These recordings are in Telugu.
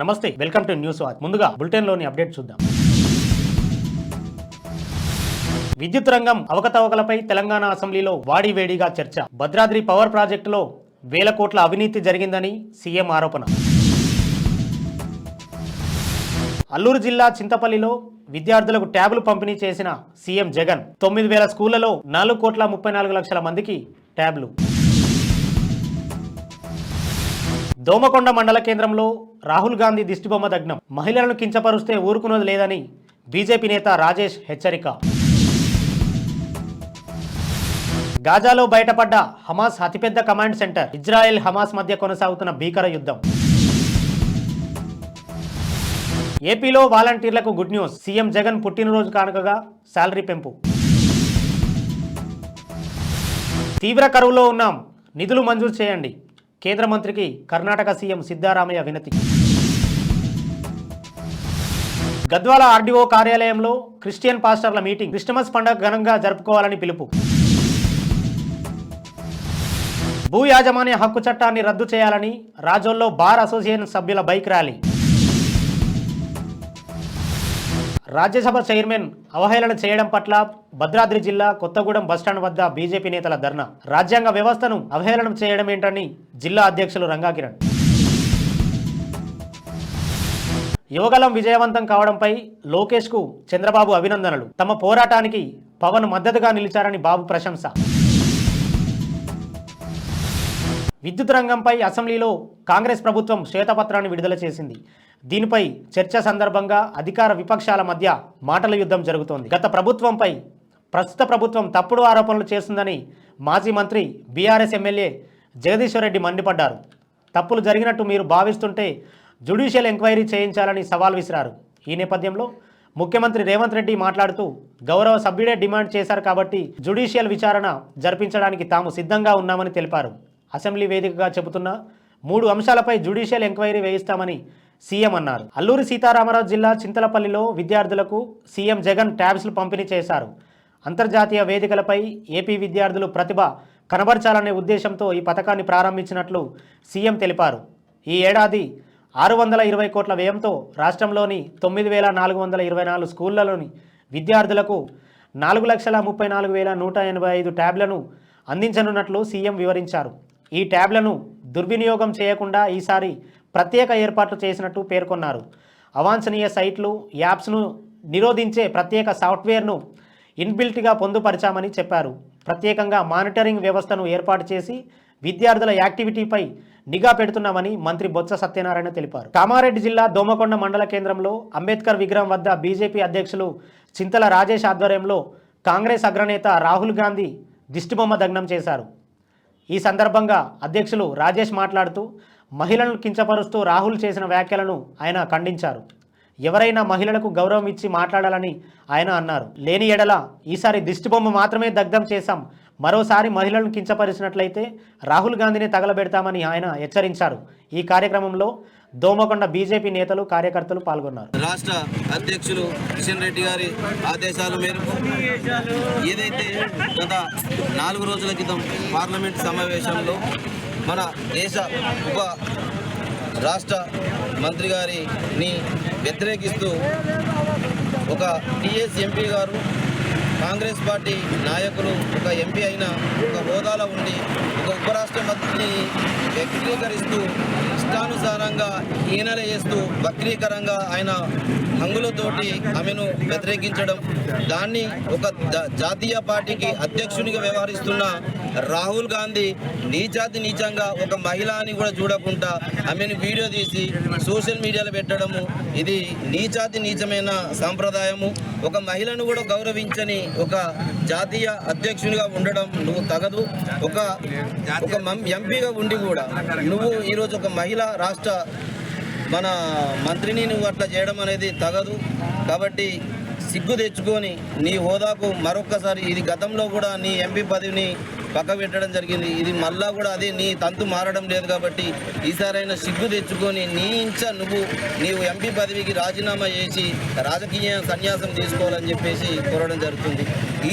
నమస్తే, వెల్కమ్ టు న్యూస్ వాచ్. ముందుగా బులెటిన్లోని అప్డేట్ చూద్దాం. విద్యుత్ రంగం అవకతవకలపై తెలంగాణ అసెంబ్లీలో వాడివేడిగా చర్చ. భద్రాద్రి పవర్ ప్రాజెక్టులో వేల కోట్ల అవినీతి జరిగిందని సీఎం ఆరోపణ. అల్లూరు జిల్లా చింతపల్లిలో విద్యార్థులకు ట్యాబ్లు పంపిణీ చేసిన సీఎం జగన్. 9,000 స్కూళ్లలో 4,34,00,000 మందికి ట్యాబ్లు. దోమకొండ మండల కేంద్రంలో రాహుల్ గాంధీ దిష్టిబొమ్మ దగ్నం. మహిళలను కించపరుస్తే ఊరుకున్నది లేదని బీజేపీ నేత రాజేష్ హెచ్చరిక. గాజాలో బయటపడ్డ హమాస్ అతిపెద్ద కమాండ్ సెంటర్. ఇజ్రాయెల్ హమాస్ మధ్య కొనసాగుతున్న భీకర యుద్ధం. ఏపీలో వాలంటీర్లకు గుడ్ న్యూస్. సీఎం జగన్ పుట్టినరోజు కానుకగా శాలరీ పెంపు. తీవ్ర కరువులో ఉన్నాం, నిధులు మంజూరు చేయండి. కేంద్ర మంత్రికి కర్ణాటక సీఎం సిద్ధరామయ్య వినతి. గద్వాల ఆర్డీఓ కార్యాలయంలో క్రిస్టియన్ పాస్టర్ల మీటింగ్. క్రిస్టమస్ పండుగ ఘనంగా జరుపుకోవాలని పిలుపు. భూ యాజమాన్య హక్కు చట్టాన్ని రద్దు చేయాలని రాజోల్లో బార్ అసోసియేషన్ సభ్యుల బైక్ ర్యాలీ. రాజ్యసభ చైర్మన్ అవహేళన చేయడం పట్ల భద్రాద్రి జిల్లా కొత్తగూడెం బస్టాండ్ వద్ద బీజేపీ నేతల ధర్నా. రాజ్యాంగ వ్యవస్థను అవహేళన చేయడం ఏంటని జిల్లా అధ్యక్షులు రంగాకిరణ్. యువగలం విజయవంతం కావడంపై లోకేష్కు చంద్రబాబు అభినందనలు. తమ పోరాటానికి పవన్ మద్దతుగా నిలిచారని బాబు ప్రశంస. విద్యుత్ రంగంపై అసెంబ్లీలో కాంగ్రెస్ ప్రభుత్వం శ్వేతపత్రాన్ని విడుదల చేసింది. దీనిపై చర్చ సందర్భంగా అధికార విపక్షాల మధ్య మాటల యుద్ధం జరుగుతోంది. గత ప్రభుత్వంపై ప్రస్తుత ప్రభుత్వం తప్పుడు ఆరోపణలు చేస్తుందని మాజీ మంత్రి బీఆర్ఎస్ ఎమ్మెల్యే జగదీశ్వర్ రెడ్డి మండిపడ్డారు. తప్పులు జరిగినట్టు మీరు భావిస్తుంటే జ్యుడిషియల్ ఎంక్వైరీ చేయించాలని సవాల్ విసిరారు. ఈ నేపథ్యంలో ముఖ్యమంత్రి రేవంత్ రెడ్డి మాట్లాడుతూ గౌరవ సభ్యుడే డిమాండ్ చేశారు కాబట్టి జ్యుడిషియల్ విచారణ జరిపించడానికి తాము సిద్ధంగా ఉన్నామని తెలిపారు. అసెంబ్లీ వేదికగా చెబుతున్న 3 అంశాలపై జ్యుడిషియల్ ఎంక్వైరీ వేయిస్తామని సీఎం అన్నారు. అల్లూరి సీతారామరాజు జిల్లా చింతలపల్లిలో విద్యార్థులకు సీఎం జగన్ ట్యాబ్స్లు పంపిణీ చేశారు. అంతర్జాతీయ వేదికలపై ఏపీ విద్యార్థులు ప్రతిభ కనబర్చాలనే ఉద్దేశంతో ఈ పథకాన్ని ప్రారంభించినట్లు సీఎం తెలిపారు. ఈ ఏడాది 620 కోట్ల వ్యయంతో రాష్ట్రంలోని 9,424 స్కూళ్లలోని విద్యార్థులకు 4,34,185 ట్యాబ్లను అందించనున్నట్లు సీఎం వివరించారు. ఈ ట్యాబ్లను దుర్వినియోగం చేయకుండా ఈసారి ప్రత్యేక ఏర్పాట్లు చేసినట్టు పేర్కొన్నారు. అవాంఛనీయ సైట్లు, యాప్స్ను నిరోధించే ప్రత్యేక సాఫ్ట్వేర్ను ఇన్బిల్ట్గా పొందుపరిచామని చెప్పారు. ప్రత్యేకంగా మానిటరింగ్ వ్యవస్థను ఏర్పాటు చేసి విద్యార్థుల యాక్టివిటీపై నిఘా పెడుతున్నామని మంత్రి బొత్స సత్యనారాయణ తెలిపారు. కామారెడ్డి జిల్లా దోమకొండ మండల కేంద్రంలో అంబేద్కర్ విగ్రహం వద్ద బీజేపీ అధ్యక్షులు చింతల రాజేష్ ఆధ్వర్యంలో కాంగ్రెస్ అగ్రనేత రాహుల్ గాంధీ దిష్టిబొమ్మ దగ్నం చేశారు. ఈ సందర్భంగా అధ్యక్షులు రాజేష్ మాట్లాడుతూ మహిళలను కించపరుస్తూ రాహుల్ చేసిన వ్యాఖ్యలను ఆయన ఖండించారు. ఎవరైనా మహిళలకు గౌరవం ఇచ్చి మాట్లాడాలని ఆయన అన్నారు. లేని ఎడల ఈసారి దిష్టిబొమ్మ మాత్రమే దగ్ధం చేశాం, మరోసారి మహిళలను కించపరిచినట్లయితే రాహుల్ గాంధీని తగలబెడతామని ఆయన హెచ్చరించారు. ఈ కార్యక్రమంలో దోమకొండ బీజేపీ నేతలు, కార్యకర్తలు పాల్గొన్నారు. రాష్ట్ర అధ్యక్షులు కిషన్ రెడ్డి గారి ఆదేశాల మేరకు ఏదైతే గత 4 రోజుల క్రితం పార్లమెంట్ సమావేశంలో మన దేశ ఉప రాష్ట్ర మంత్రి గారిని వ్యతిరేకిస్తూ ఒక టీఎస్ ఎంపీ గారు, కాంగ్రెస్ పార్టీ నాయకులు, ఒక ఎంపీ అయిన ఒక హోదాలో ఉండి ఒక ఉపరాష్ట్ర మంత్రిని వ్యక్తీకరిస్తూ ఇష్టానుసారంగా హీనల చేస్తూ వక్రీకరంగా ఆయన హంగులతోటి ఆమెను వ్యతిరేకించడం, దాన్ని ఒక జాతీయ పార్టీకి అధ్యక్షునిగా వ్యవహరిస్తున్న రాహుల్ గాంధీ నీచంగా ఒక మహిళ అని కూడా చూడకుండా ఆమెను వీడియో తీసి సోషల్ మీడియాలో పెట్టడము, ఇది నీచమైన సాంప్రదాయము. ఒక మహిళను కూడా గౌరవించని ఒక జాతీయ అధ్యక్షునిగా ఉండడం నువ్వు తగదు. ఒక ఎంపీగా ఉండి కూడా నువ్వు ఈరోజు ఒక మహిళ రాష్ట్ర మన మంత్రిని నువ్వు అట్లా చేయడం అనేది తగదు. కాబట్టి సిగ్గు తెచ్చుకొని నీ హోదాకు మరొక్కసారి, ఇది గతంలో కూడా నీ ఎంపీ పదవిని పక్క పెట్టడం జరిగింది, ఇది మళ్ళా కూడా అదే నీ తంతు మారడం లేదు. కాబట్టి ఈసారైనా సిగ్గు తెచ్చుకొని నీవు ఎంపీ పదవికి రాజీనామా చేసి రాజకీయ సన్యాసం తీసుకోవాలని చెప్పేసి కోరడం జరుగుతుంది.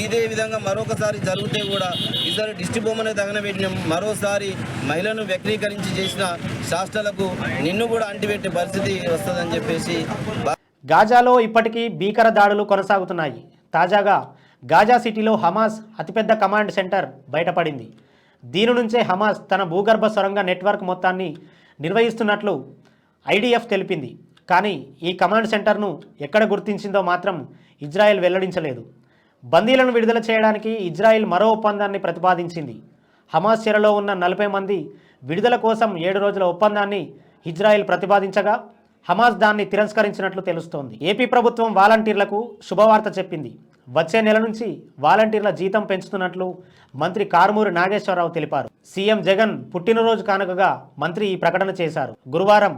ఇదే విధంగా మరొకసారి జరిగితే కూడా ఈసారి దిష్టి బొమ్మనే తగనబెట్టిన మరోసారి మహిళను వ్యక్తీకరించి చేసిన శాస్త్రాలకు నిన్ను కూడా అంటిపెట్టే పరిస్థితి వస్తుందని చెప్పేసి గాజాలో ఇప్పటికీ భీకర దాడులు కొనసాగుతున్నాయి. తాజాగా గాజా సిటీలో హమాస్ అతిపెద్ద కమాండ్ సెంటర్ బయటపడింది. దీని నుంచే హమాస్ తన భూగర్భ సొరంగ నెట్వర్క్ మొత్తాన్ని నిర్వహిస్తున్నట్లు ఐడిఎఫ్ తెలిపింది. కానీ ఈ కమాండ్ సెంటర్ను ఎక్కడ గుర్తించిందో మాత్రం ఇజ్రాయెల్ వెల్లడించలేదు. బందీలను విడుదల చేయడానికి ఇజ్రాయెల్ మరో ఒప్పందాన్ని ప్రతిపాదించింది. హమాస్ చెరలో ఉన్న 40 మంది విడుదల కోసం 7 రోజుల ఒప్పందాన్ని ఇజ్రాయెల్ ప్రతిపాదించగా హమాస్ దాన్ని తిరస్కరించినట్లు తెలుస్తోంది. ఏపీ ప్రభుత్వం వాలంటీర్లకు శుభవార్త చెప్పింది. వచ్చే నెల నుంచి వాలంటీర్ల జీతం పెంచుతున్నట్లు మంత్రి కారుమూరి నాగేశ్వరరావు తెలిపారు. సీఎం జగన్ పుట్టినరోజు కానుకగా మంత్రి ఈ ప్రకటన చేశారు. గురువారం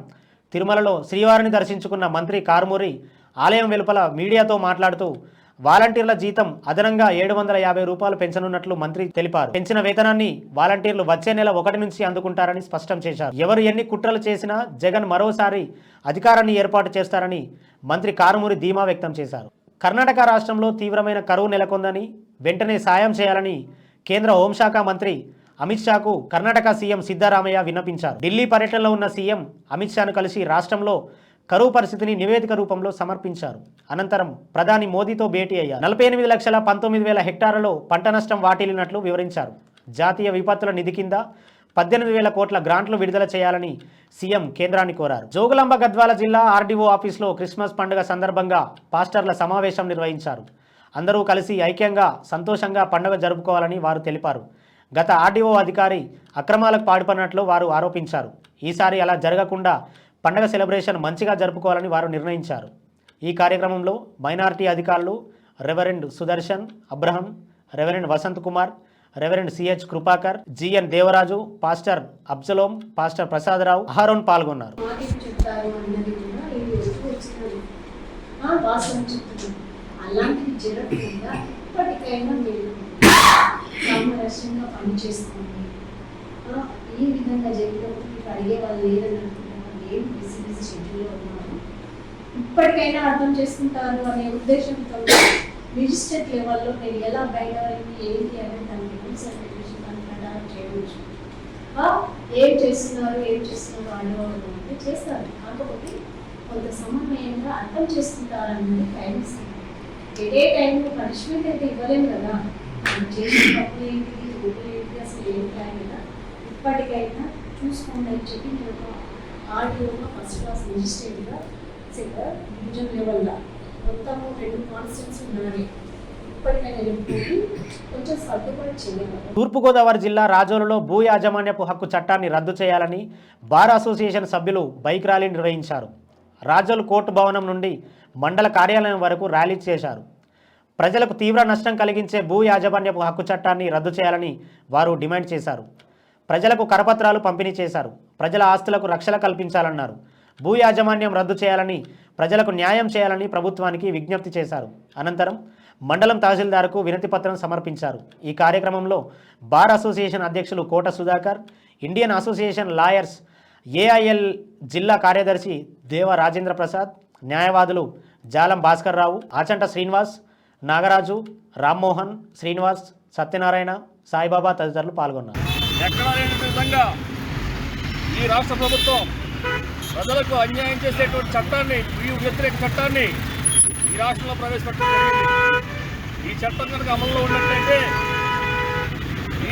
తిరుమలలో శ్రీవారిని దర్శించుకున్న మంత్రి కారుమూరి ఆలయం వెలుపల మీడియాతో మాట్లాడుతూ వాలంటీర్ల జీతం అదనంగా 750 రూపాయలు పెంచనున్నట్లు మంత్రి తెలిపారు. పెంచిన వేతనాన్ని వాలంటీర్లు వచ్చే నెల 1 నుంచి అందుకుంటారని స్పష్టం చేశారు. ఎవరు ఎన్ని కుట్రలు చేసినా జగన్ మరోసారి అధికారాన్ని ఏర్పాటు చేస్తారని మంత్రి కారుమూరి ధీమా వ్యక్తం చేశారు. కర్ణాటక రాష్ట్రంలో తీవ్రమైన కరువు నెలకొందని వెంటనే సాయం చేయాలని కేంద్ర హోంశాఖ మంత్రి అమిత్ షాకు కర్ణాటక సీఎం సిద్ధరామయ్య విన్నపించారు. ఢిల్లీ పర్యటనలో ఉన్న సీఎం అమిత్ షాను కలిసి రాష్ట్రంలో కరువు పరిస్థితిని నివేదిక రూపంలో సమర్పించారు. అనంతరం ప్రధాని మోదీతో భేటీ అయ్యారు. 48,19,000 హెక్టార్లలో పంట నష్టం వాటిల్లినట్లు వివరించారు. జాతీయ విపత్తుల నిధి కింద 18,000 కోట్ల గ్రాంట్లు విడుదల చేయాలని సీఎం కేంద్రాన్ని కోరారు. జోగులాంబ గద్వాల జిల్లా ఆర్డీఓ ఆఫీస్లో క్రిస్మస్ పండుగ సందర్భంగా పాస్టర్ల సమావేశం నిర్వహించారు. అందరూ కలిసి ఐక్యంగా సంతోషంగా పండుగ జరుపుకోవాలని వారు తెలిపారు. గత ఆర్డీఓ అధికారి అక్రమాలకు పాల్పడినట్లు వారు ఆరోపించారు. ఈసారి అలా జరగకుండా పండుగ సెలబ్రేషన్ మంచిగా జరుపుకోవాలని వారు నిర్ణయించారు. ఈ కార్యక్రమంలో మైనారిటీ అధికారులు reverend Sudarshan Abraham, reverend Vasant Kumar, reverend CH Kripakar, GN Devaraju, pastor Absalom, pastor Prasadarao, Aaron పాల్గొన్నారు. అలాంటివి జరగకుండా ఇప్పటికైనా మీరు సామరస్యంగా పనిచేస్తుంది. ఈ విధంగా జరిగినప్పుడు మీకు అడిగే వాళ్ళు లేదని అనుకుంటున్నారు, ఏం బిజీ షెడ్యూల్లో ఉన్నారు, ఇప్పటికైనా అర్థం చేసుకుంటారు అనే ఉద్దేశంతో రిజిస్టర్డ్ లెవెల్లో మీరు ఎలా బయటవరికి ఏంటి అనేది దానికి రూల్స్ అండ్ రెగ్యులేషన్ దాని ప్రకారం చేయవచ్చు. ఏం చేస్తున్నారు ఆడవాళ్ళు అంటే చేస్తారు, కాకపోతే కొంత సమన్వయంగా అర్థం చేసుకుంటారన్నది టైమ్స్. ఏ టైంలో పనిష్మెంట్ అయితే ఇవ్వలేము కదా, చేసిన తప్పులు ఏంటి ఊపిరి ఏంటి అసలు ఏం ప్లాన్ కదా, ఇప్పటికైనా చూసుకోండి అని చెప్పి నేను ఒక ఆర్డీఓగా ఫస్ట్ క్లాస్ రిజిస్టర్డ్గా డివిజన్ లెవెల్లో మొత్తం 2 కాన్స్టిట్యూన్సీ ఉన్నాయి. ఇప్పటికైనా చెప్పుకొని కొంచెం సర్దుబాటు చేయాలి. తూర్పుగోదావరి జిల్లా రాజోలులో భూ యాజమాన్యపు హక్కు చట్టాన్ని రద్దు చేయాలని బార్ అసోసియేషన్ సభ్యులు బైక్ ర్యాలీ నిర్వహించారు. రాజోలు కోర్టు భవనం నుండి మండల కార్యాలయం వరకు ర్యాలీ చేశారు. ప్రజలకు తీవ్ర నష్టం కలిగించే భూ యాజమాన్యపు హక్కు చట్టాన్ని రద్దు చేయాలని వారు డిమాండ్ చేశారు. ప్రజలకు కరపత్రాలు పంపిణీ చేశారు. ప్రజల ఆస్తులకు రక్షణ కల్పించాలన్నారు. భూ యాజమాన్యం రద్దు చేయాలని, ప్రజలకు న్యాయం చేయాలని ప్రభుత్వానికి విజ్ఞప్తి చేశారు. అనంతరం మండలం తహసీల్దార్కు వినతి పత్రం సమర్పించారు. ఈ కార్యక్రమంలో బార్ అసోసియేషన్ అధ్యక్షులు కోట సుధాకర్, ఇండియన్ అసోసియేషన్ లాయర్స్ ఏఐఎల్ జిల్లా కార్యదర్శి దేవ రాజేంద్ర ప్రసాద్, న్యాయవాదులు జాలం భాస్కర్ రావు, ఆచంట శ్రీనివాస్, నాగరాజు, రామ్మోహన్, శ్రీనివాస్, సత్యనారాయణ, సాయిబాబా తదితరులు పాల్గొన్నారు. ఎక్కడా లేని విధంగా ఈ రాష్ట్ర ప్రభుత్వం ప్రజలకు అన్యాయం చేసేటువంటి చట్టాన్ని, ఈ వ్యతిరేక చట్టాన్ని ఈ రాష్ట్రంలో ప్రవేశపెట్టడం జరిగింది. ఈ చట్టం కనుక అమల్లో ఉన్నట్లయితే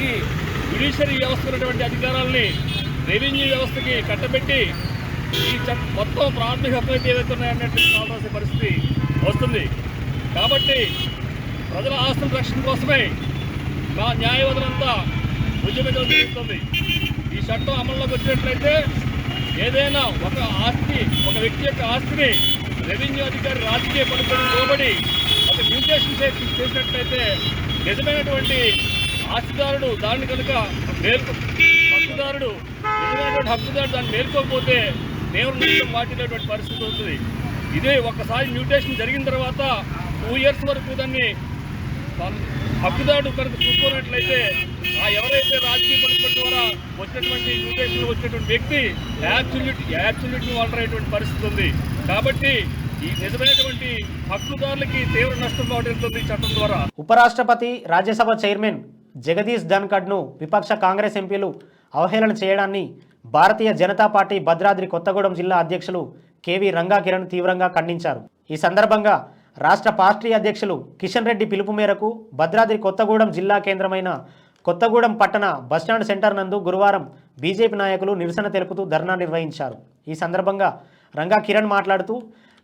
ఈ జ్యుడిషియరీ వ్యవస్థ ఉన్నటువంటి అధికారాలని రెవెన్యూ వ్యవస్థకి కట్టబెట్టి ఈ మొత్తం ప్రాథమిక హక్కులు ఏవైతే ఉన్నాయన్నట్టు కావాల్సిన పరిస్థితి వస్తుంది. కాబట్టి ప్రజల ఆస్తుల రక్షణ కోసమే మా న్యాయవాదులంతా ఉద్యమించడం జరుగుతుంది. ఈ చట్టం అమల్లోకి వచ్చినట్లయితే ఏదైనా ఒక వ్యక్తి యొక్క ఆస్తిని రెవెన్యూ అధికారి రాజకీయ పనులకు లోబడి ఒక మ్యూటేషన్ చేసినట్లయితే నిజమైనటువంటి ఆస్తిదారుడు దాన్ని కనుక హక్కుదారుడు దాన్ని మేల్కోకపోతే దేవుని నష్టం వాటిల్లేటువంటి పరిస్థితి అవుతుంది. ఇదే ఒక్కసారి మ్యూటేషన్ జరిగిన తర్వాత 2 years వరకు దాన్ని హక్కుదారుడు కనుక చూసుకున్నట్లయితే ఎవరైతే రాజకీయ పనుల ద్వారా వచ్చినటువంటి మ్యూటేషన్లో వచ్చినటువంటి వ్యక్తి యాబ్సల్యూట్లీ వాటర్ అయ్యేటువంటి పరిస్థితి ఉంది. కాబట్టి ఈ నిజమైనటువంటి హక్కుదారులకి తీవ్ర నష్టం వాటిల్లుతుంది ఈ చట్టం ద్వారా. ఉపరాష్ట్రపతి రాజ్యసభ చైర్మన్ జగదీష్ ధన్ఖడ్ను విపక్ష కాంగ్రెస్ ఎంపీలు అవహేళన చేయడాన్ని భారతీయ జనతా పార్టీ భద్రాద్రి కొత్తగూడెం జిల్లా అధ్యక్షులు కేవీ రంగా కిరణ్ తీవ్రంగా ఖండించారు. ఈ సందర్భంగా రాష్ట్ర పార్టీ అధ్యక్షులు కిషన్ రెడ్డి పిలుపు మేరకు భద్రాద్రి కొత్తగూడెం జిల్లా కేంద్రమైన కొత్తగూడెం పట్టణ బస్టాండ్ సెంటర్ నందు గురువారం బీజేపీ నాయకులు నిరసన తెలుపుతూ ధర్నా నిర్వహించారు. ఈ సందర్భంగా రంగా కిరణ్ మాట్లాడుతూ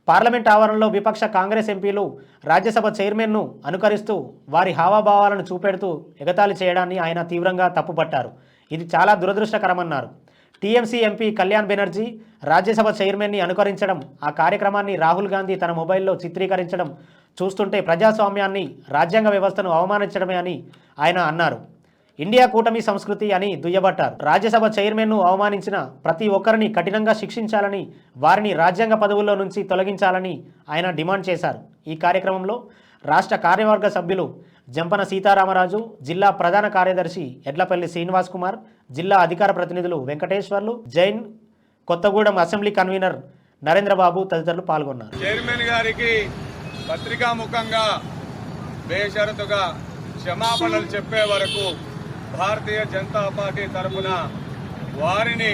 పార్లమెంట్ ఆవరణలో విపక్ష కాంగ్రెస్ ఎంపీలు రాజ్యసభ చైర్మన్ను అనుకరిస్తూ వారి హావాభావాలను చూపెడుతూ ఎగతాళి చేయడాన్ని ఆయన తీవ్రంగా తప్పుపట్టారు. ఇది చాలా దురదృష్టకరమన్నారు. టీఎంసీ ఎంపీ కళ్యాణ్ బెనర్జీ రాజ్యసభ చైర్మన్ని అనుకరించడం, ఆ కార్యక్రమాన్ని రాహుల్ గాంధీ తన మొబైల్లో చిత్రీకరించడం చూస్తుంటే ప్రజాస్వామ్యాన్ని, రాజ్యాంగ వ్యవస్థను అవమానించడమే అని ఆయన అన్నారు. ఇండియా కూటమి సంస్కృతి అని దుయ్యబట్టారు. రాజ్యసభ చైర్మన్ను అవమానించిన ప్రతి ఒక్కరిని కఠినంగా శిక్షించాలని, వారిని రాజ్యాంగ పదవుల్లో నుంచి తొలగించాలని ఆయన డిమాండ్ చేశారు. ఈ కార్యక్రమంలో రాష్ట్ర కార్యవర్గ సభ్యులు జంపన సీతారామరాజు, జిల్లా ప్రధాన కార్యదర్శి ఎడ్లపల్లి శ్రీనివాస్ కుమార్, జిల్లా అధికార ప్రతినిధులు వెంకటేశ్వర్లు, జైన్, కొత్తగూడెం అసెంబ్లీ కన్వీనర్ నరేంద్రబాబు తదితరులు పాల్గొన్నారు. చైర్మన్ గారికి పత్రికాముఖంగా బేషరతుగా క్షమాపణలు చెప్పే వరకు భారతీయ జనతా పార్టీ తరఫున వారిని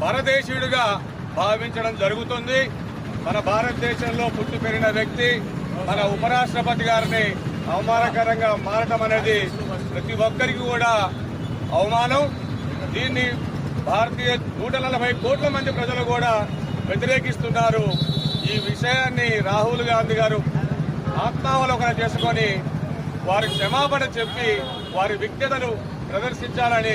పరదేశీయుడిగా భావించడం జరుగుతుంది. మన భారతదేశంలో పుట్టి పెరిగిన వ్యక్తి మన ఉపరాష్ట్రపతి గారిని అవమానకరంగా మారటం అనేది ప్రతి ఒక్కరికి కూడా అవమానం. దీన్ని భారతీయ 140 కోట్ల మంది ప్రజలు కూడా వ్యతిరేకిస్తున్నారు. ఈ విషయాన్ని రాహుల్ గాంధీ గారు ఆత్మావలోకన చేసుకొని వారి క్షమాపణ చెప్పి వారి విజ్ఞతను ప్రదర్శించాలని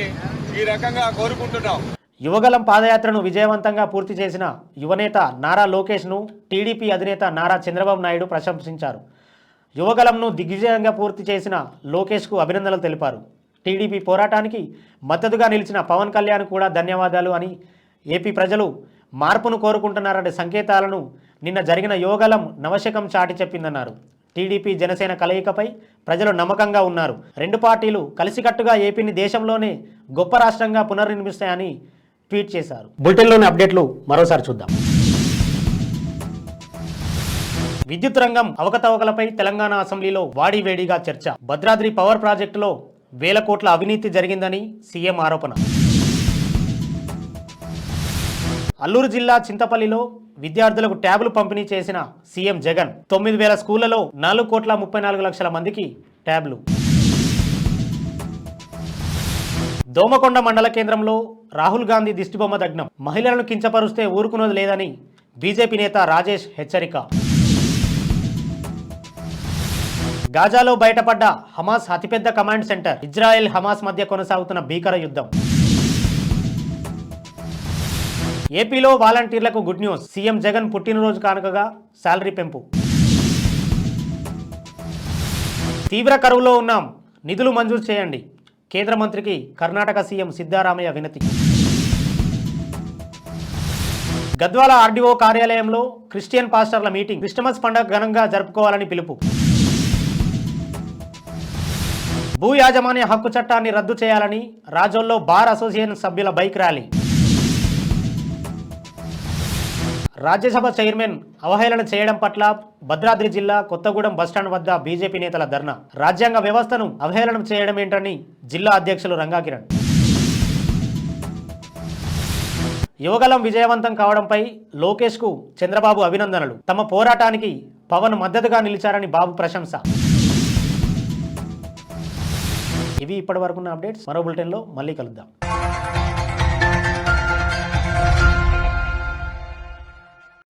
ఈ రకంగా కోరుకుంటున్నాం. యువగలం పాదయాత్రను విజయవంతంగా పూర్తి చేసిన యువనేత నారా లోకేష్ను టీడీపీ అధినేత నారా చంద్రబాబు నాయుడు ప్రశంసించారు. యువగలంను దిగ్విజయంగా పూర్తి చేసిన లోకేష్కు అభినందనలు తెలిపారు. టీడీపీ పోరాటానికి మద్దతుగా నిలిచిన పవన్ కళ్యాణ్ కూడా ధన్యవాదాలు అని, ఏపీ ప్రజలు మార్పును కోరుకుంటున్నారనే సంకేతాలను నిన్న జరిగిన యువగలం నవశకం చాటి చెప్పిందన్నారు. టీడీపీ జనసేన కలయికపై ప్రజలు నమ్మకంగా ఉన్నారు. రెండు పార్టీలు కలిసికట్టుగా ఏపీని దేశంలోనే గొప్ప రాష్ట్రంగా పునర్నిర్మిస్తాయని ట్వీట్ చేశారు. బులెటిన్లోని అప్డేట్లు మరోసారి చూద్దాం. విద్యుత్ రంగం అవకతవకలపై తెలంగాణ అసెంబ్లీలో వాడివేడిగా చర్చ. భద్రాద్రి పవర్ ప్రాజెక్టులో వేల కోట్ల అవినీతి జరిగిందని సీఎం ఆరోపణ. అల్లూరు జిల్లా చింతపల్లిలో విద్యార్థులకు ట్యాబ్లు పంపిణీ చేసిన సీఎం జగన్. 9,000 స్కూళ్లలో 4,34,00,000 మందికి ట్యాబ్లు. దోమకొండ మండల కేంద్రంలో రాహుల్ గాంధీ దిష్టిబొమ్మ దగ్నం. మహిళలను కించపరుస్తే ఊరుకున్నది లేదని బీజేపీ నేత రాజేష్ హెచ్చరిక. గాజాలో బయటపడ్డ హమాస్ అతిపెద్ద కమాండ్ సెంటర్. ఇజ్రాయెల్ హమాస్ మధ్య కొనసాగుతున్న భీకర యుద్ధం. ఏపీలో వాలంటీర్లకు గుడ్ న్యూస్. సీఎం జగన్ పుట్టినరోజు కానుకగా శాలరీ పెంపు. తీవ్ర కరువులో ఉన్నాం, నిధులు మంజూరు చేయండి. కేంద్ర మంత్రికి కర్ణాటక సీఎం సిద్ధరామయ్య వినతి. గద్వాల ఆర్డీఓ కార్యాలయంలో క్రిస్టియన్ పాస్టర్ల మీటింగ్. క్రిస్టమస్ పండుగ ఘనంగా జరుపుకోవాలని పిలుపు. భూ యాజమాన్య హక్కు చట్టాన్ని రద్దు చేయాలని రాజోల్లో బార్ అసోసియేషన్ సభ్యుల బైక్ ర్యాలీ. రాజ్యసభ చైర్మన్ అవహేళన చేయడం పట్ల భద్రాద్రి జిల్లా కొత్తగూడెం బస్టాండ్ వద్ద బీజేపీ నేతల ధర్నా. రాజ్యాంగ వ్యవస్థను అవహేళన చేయడం ఏంటని జిల్లా అధ్యక్షులు రంగా కిరణ్. యువగలం విజయవంతం కావడంపై లోకేష్కు చంద్రబాబు అభినందనలు. తమ పోరాటానికి పవన్ మద్దతుగా నిలిచారని బాబు ప్రశంస. ఇవి ఇప్పటి వరకున్న అప్డేట్స్. మరో బులెటిన్లో మళ్ళీ కలుద్దాం.